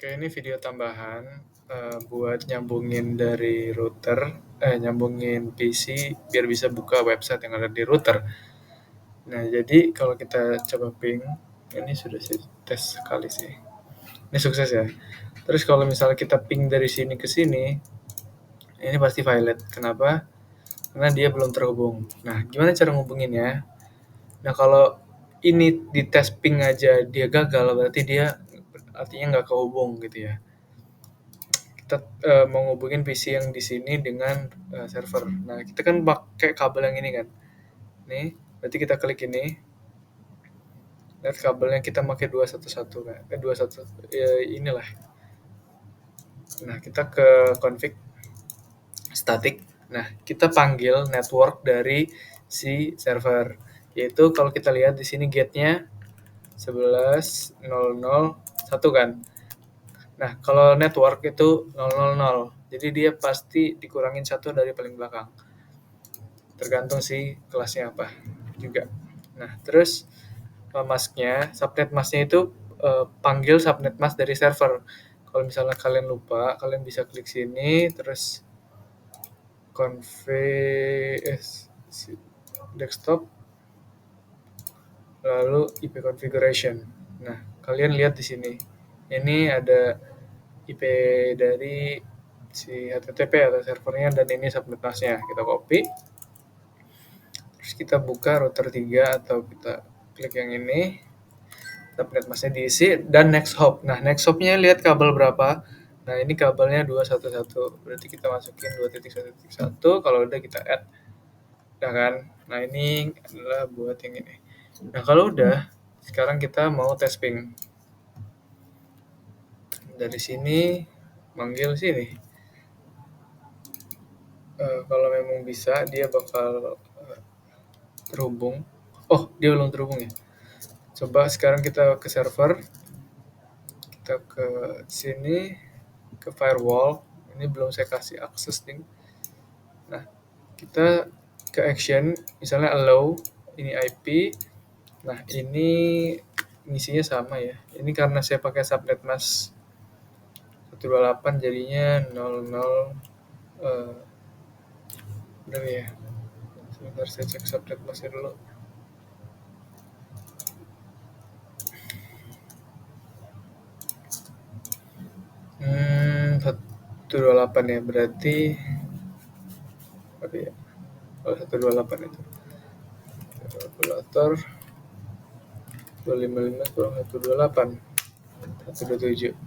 Oke, ini video tambahan buat nyambungin dari router, nyambungin PC biar bisa buka website yang ada di router. Nah, jadi kalau kita coba ping, ini sudah tes sekali sih. Ini sukses ya. Terus kalau misalnya kita ping dari sini ke sini, ini pasti violet. Kenapa? Karena dia belum terhubung. Nah, gimana cara ngubunginnya? Nah, kalau ini di tes ping aja dia gagal, berarti dia artinya nggak kehubung gitu ya. Kita mau ngubungin PC yang di sini dengan server. Nah, kita kan pakai kabel yang ini kan. Nih, berarti kita klik ini. Lihat kabelnya kita pakai 211 kan. 211 ya inilah. Nah, kita ke config static. Nah, kita panggil network dari si server. Yaitu kalau kita lihat di sini gate-nya 11.0.0.1 kan. Nah, kalau network itu 000. Jadi dia pasti dikurangin 1 dari paling belakang. Tergantung sih kelasnya apa juga. Nah, terus masknya, subnet masknya itu panggil subnet mask dari server. Kalau misalnya kalian lupa, kalian bisa klik sini, terus desktop, lalu IP configuration. Nah, kalian lihat di sini. Ini ada IP dari si HTTP atau servernya dan ini subnet masknya. Kita copy. Terus kita buka router 3 atau kita klik yang ini. Subnet masknya diisi dan next hop. Nah, next hopnya lihat kabel berapa. Nah, ini kabelnya 211. Berarti kita masukin 2.1.1. Kalau udah kita add. Udah kan? Nah, ini adalah buat yang ini. Nah, kalau udah, sekarang kita mau tes ping. Dari sini, manggil sini. Kalau memang bisa, dia bakal terhubung. Oh, dia belum terhubung ya. Coba sekarang kita ke server. Kita ke sini, ke firewall. Ini belum saya kasih akses nih. Nah, kita ke action, misalnya allow, ini IP. Nah, ini misinya sama ya. Ini karena saya pakai subnet mask 128 jadinya 00 benar ya. Sebentar saya cek subnet masknya dulu. Hmm, 128 ya, berarti apa ya? Kalau 128 itu kalkulator 255 kurang 128 127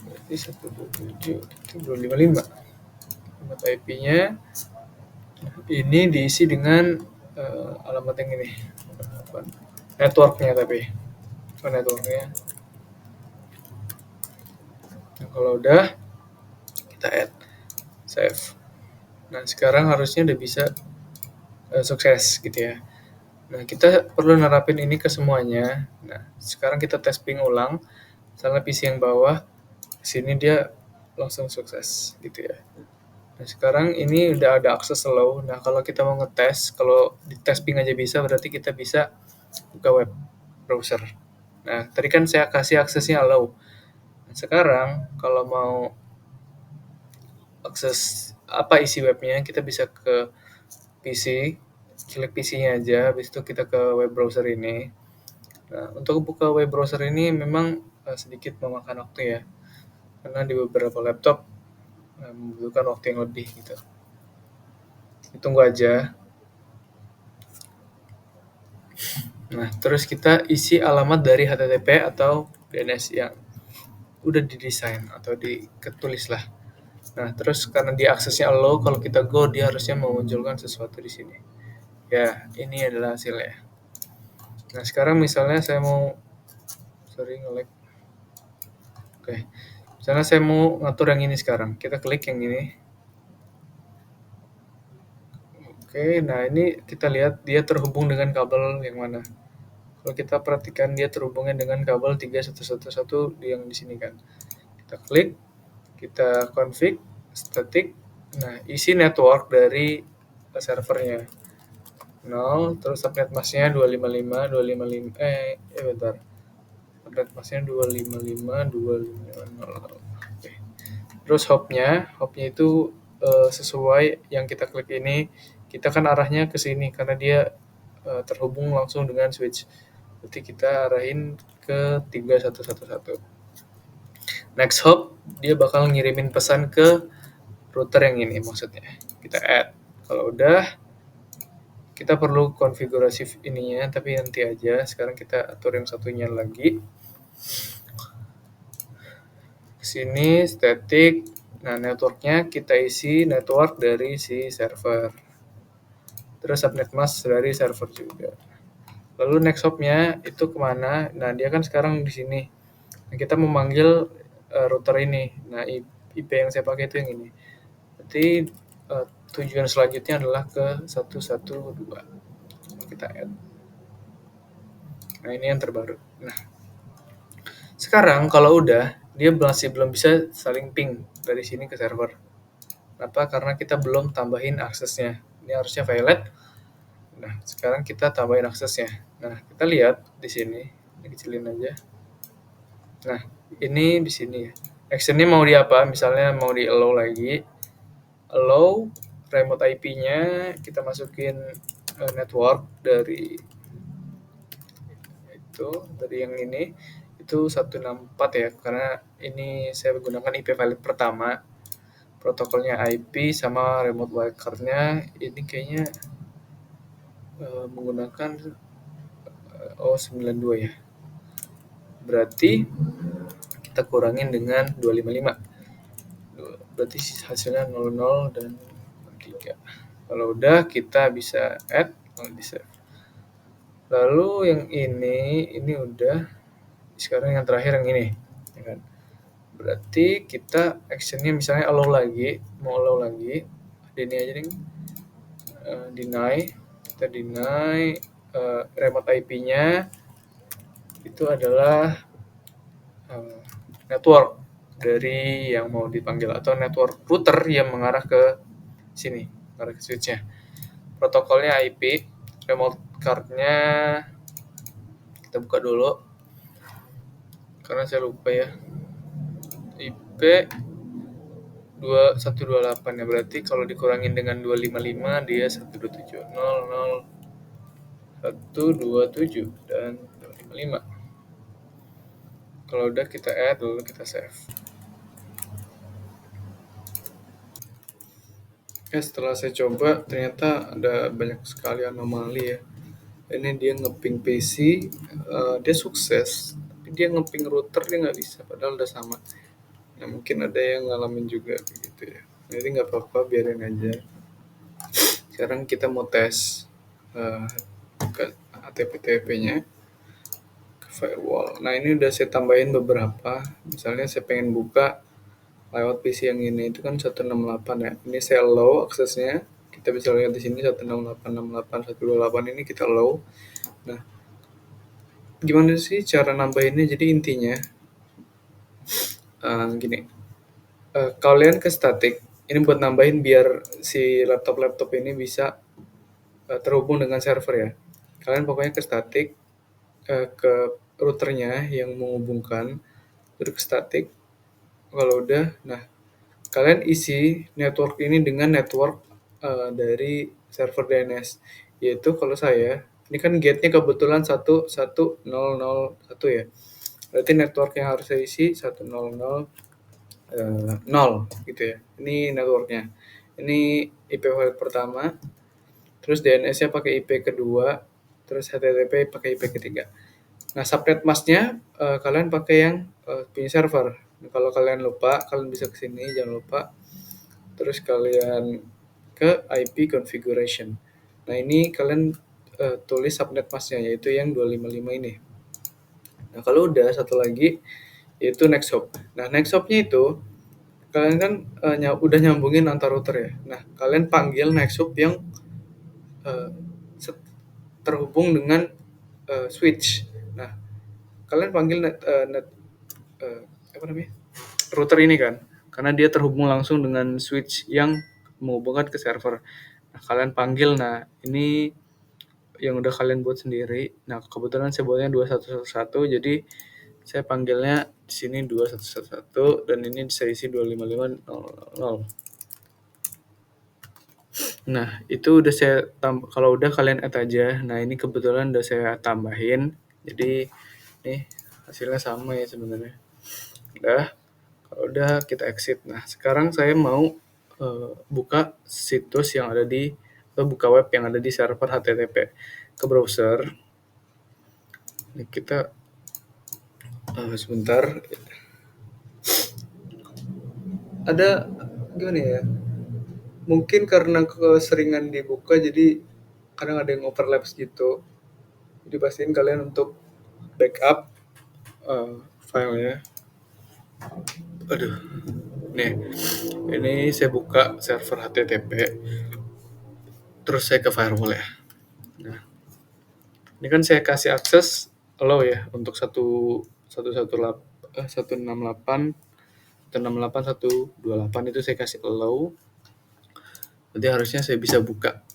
berarti 127 itu 255 alamat IP-nya ini diisi dengan alamat yang ini networknya tapi networknya. Nah, kalau udah kita add save. Nah, sekarang harusnya udah bisa sukses gitu ya. Nah, kita perlu nerapin ini ke semuanya. Nah, sekarang kita tes ping ulang. Misalnya PC yang bawah, sini dia langsung sukses gitu ya. Nah, sekarang ini udah ada akses slow. Nah, kalau kita mau ngetes, kalau di tes ping aja bisa, berarti kita bisa buka web browser. Nah, tadi kan saya kasih aksesnya allow. Nah, sekarang kalau mau akses apa isi webnya, kita bisa ke PC, klik PC-nya aja, habis itu kita ke web browser ini. Nah, untuk buka web browser ini memang sedikit memakan waktu ya, karena di beberapa laptop membutuhkan waktu yang lebih gitu. Ditunggu aja. Nah, terus kita isi alamat dari HTTP atau DNS yang udah didesain atau diketulis lah. Nah, terus karena dia aksesnya low, kalau kita go dia harusnya memunculkan sesuatu di sini. Ya, ini adalah hasilnya. Nah, sekarang misalnya saya mau nge-lag. Oke. Misalnya saya mau ngatur yang ini sekarang. Kita klik yang ini. Oke, nah ini kita lihat dia terhubung dengan kabel yang mana. Kalau kita perhatikan dia terhubungnya dengan kabel 3111 yang di sini kan. Kita klik, kita config, static. Nah, isi network dari servernya. 0, terus subnet masknya 255, bentar. subnet masknya 255.255.0. Oke. Terus hopnya itu sesuai yang kita klik ini, kita kan arahnya ke sini karena dia terhubung langsung dengan switch. Berarti kita arahin ke 3111. Next hop, dia bakal ngirimin pesan ke router yang ini maksudnya. Kita add. Kalau udah, kita perlu konfigurasi ininya, tapi nanti aja. Sekarang kita atur yang satunya lagi. Sini static. Nah, networknya kita isi network dari si server. Terus subnet mask dari server juga. Lalu next hopnya itu kemana? Nah, dia kan sekarang di sini. Nah, kita memanggil router ini. Nah, IP yang saya pakai itu yang ini. Berarti tujuan selanjutnya adalah ke 112. Kita add. Nah, ini yang terbaru. Nah, sekarang kalau udah, dia masih belum bisa saling ping dari sini ke server. Kenapa? Karena kita belum tambahin aksesnya. Ini harusnya valid. Nah, sekarang kita tambahin aksesnya. Nah, kita lihat di sini. Ini kecilin aja. Nah, ini di sini ya. Actionnya mau di apa? Misalnya mau di allow lagi. Allow remote IP-nya kita masukin network dari yang ini itu 164 ya, karena ini saya menggunakan IP valid pertama. Protokolnya IP sama remote wildcard-nya ini kayaknya menggunakan O92 ya. Berarti kita kurangin dengan 255. Berarti hasilnya 00 dan 3. Kalau udah kita bisa add, di save. Lalu yang ini udah. Sekarang yang terakhir yang ini, ya kan? Berarti kita actionnya misalnya allow lagi, mau allow lagi, ini aja nih, deny, kita deny remote IP-nya itu adalah network dari yang mau dipanggil atau network router yang mengarah ke sini, mengarah ke switch-nya. Protokolnya IP, remote card-nya kita buka dulu karena saya lupa ya. IP 2128 ya, berarti kalau dikurangin dengan 255 dia 127.00 127 dan 255. Kalau udah kita add, lalu kita save. Setelah saya coba ternyata ada banyak sekali anomali ya. Ini dia ngeping PC, dia sukses, tapi dia ngeping router dia nggak bisa, padahal udah sama. Nah, mungkin ada yang ngalamin juga begitu ya. Jadi nggak apa-apa, biarin aja. Sekarang kita mau tes ke HTTP-nya ke firewall. Nah, ini udah saya tambahin beberapa. Misalnya saya pengen buka lewat PC yang ini, itu kan 168 ya. Ini saya allow aksesnya. Kita bisa lihat di sini 168.168 ini kita allow. Nah, gimana sih cara nambahinnya? Jadi intinya gini. Kalian ke static. Ini buat nambahin biar si laptop ini bisa terhubung dengan server ya. Kalian pokoknya ke static, ke routernya yang menghubungkan, terus ke static. Kalau udah, nah kalian isi network ini dengan network dari server DNS. Yaitu kalau saya, ini kan gate-nya kebetulan 11001 ya. Berarti network yang harus saya isi 100 0 gitu ya. Ini networknya. Ini IP file pertama, terus DNS-nya pakai IP kedua, terus HTTP pakai IP ketiga. Nah, subnet mask-nya kalian pakai yang punya server. Nah, kalau kalian lupa, kalian bisa ke sini, jangan lupa. Terus kalian ke IP configuration. Nah, ini kalian tulis subnet mask-nya, yaitu yang 255 ini. Nah, kalau udah, satu lagi, yaitu next hop. Nah, next hop-nya itu, kalian kan udah nyambungin antar router ya. Nah, kalian panggil next hop yang terhubung dengan switch. Nah, kalian panggil router ini kan, karena dia terhubung langsung dengan switch yang menghubungkan ke server. Nah, kalian panggil, nah ini yang udah kalian buat sendiri. Nah, kebetulan saya buatnya 2111, jadi Saya panggilnya di sini 2111 dan ini saya isi 255.000. Nah, itu udah saya kalau udah kalian add aja. Nah, ini kebetulan udah saya tambahin. Jadi, nih hasilnya sama ya sebenarnya. Udah, kalau udah kita exit. Nah, sekarang saya mau buka situs yang ada di atau buka web yang ada di server HTTP ke browser. Ini kita sebentar. Ada gimana ya? Mungkin karena keseringan dibuka jadi kadang ada yang overlaps gitu. Jadi pastiin kalian untuk backup filenya. Aduh, nih ini saya buka server HTTP, terus saya ke firewall ya. Nah, ini kan saya kasih akses allow ya untuk 168 itu saya kasih allow. Berarti harusnya saya bisa buka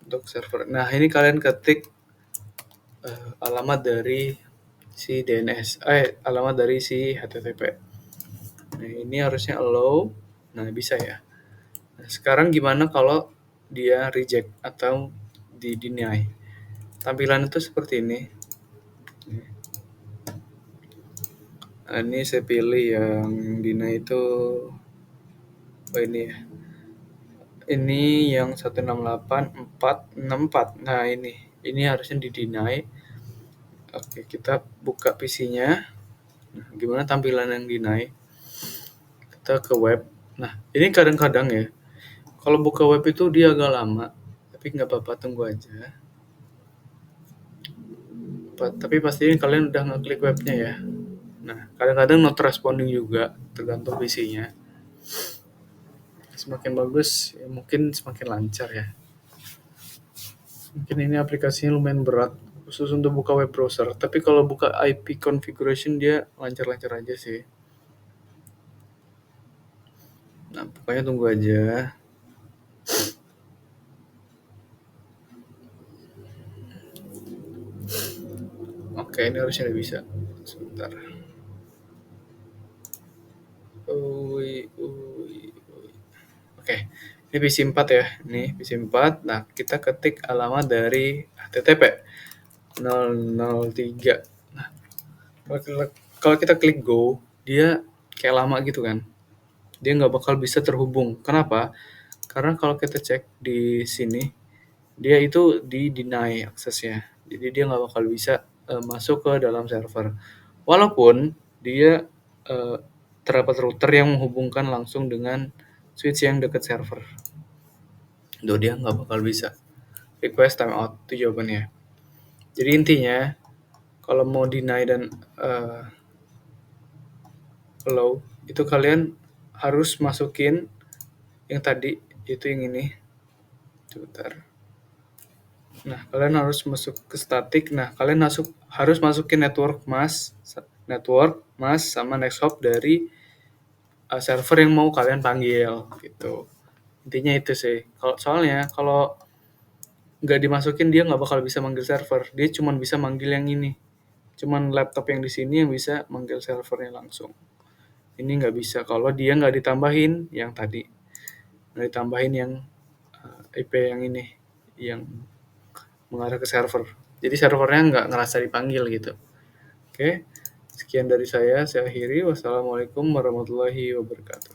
untuk server. Nah, ini kalian ketik alamat dari si DNS, alamat dari si HTTP. Nah, ini harusnya allow. Nah, bisa ya. Nah, sekarang gimana kalau dia reject atau di deny? Tampilan itu seperti ini. Nah, ini saya pilih yang deny itu ini ya. Ini yang 168.464. Nah, ini harusnya di deny. Oke, kita buka PC-nya. Nah, gimana tampilan yang deny? Kita ke web. Nah, ini kadang-kadang ya, kalau buka web itu dia agak lama, tapi nggak apa-apa, tunggu aja. Tapi pastiin kalian udah ngeklik webnya ya. Nah, kadang-kadang not responding juga, tergantung PC-nya. Semakin bagus, ya mungkin semakin lancar ya. Mungkin ini aplikasinya lumayan berat, khusus untuk buka web browser. Tapi kalau buka IP configuration dia lancar-lancar aja sih. Nah, pokoknya tunggu aja. Oke, ini harusnya udah bisa. Sebentar. Oke, ini PC 4 ya. Ini PC 4. Nah, kita ketik alamat dari HTTP 003. Nah, kalau kita klik go, dia kayak lama gitu kan. Dia nggak bakal bisa terhubung. Kenapa? Karena kalau kita cek di sini, dia itu di deny aksesnya. Jadi dia nggak bakal bisa masuk ke dalam server. Walaupun dia terdapat router yang menghubungkan langsung dengan switch yang dekat server. Dia nggak bakal bisa. Request timeout itu jawabannya. Jadi intinya, kalau mau deny dan allow, itu kalian harus masukin yang tadi, itu yang ini. Sebentar. Nah, kalian harus masuk ke static. Nah, kalian harus masukin network mask sama next hop dari server yang mau kalian panggil gitu. Intinya itu sih. Soalnya kalau nggak dimasukin dia nggak bakal bisa manggil server. Dia cuma bisa manggil yang ini. Cuman laptop yang di sini yang bisa manggil servernya langsung. Ini nggak bisa kalau dia nggak ditambahin yang tadi. Nggak ditambahin yang IP yang ini, yang mengarah ke server. Jadi servernya nggak ngerasa dipanggil gitu. Oke, sekian dari saya akhiri. Wassalamualaikum warahmatullahi wabarakatuh.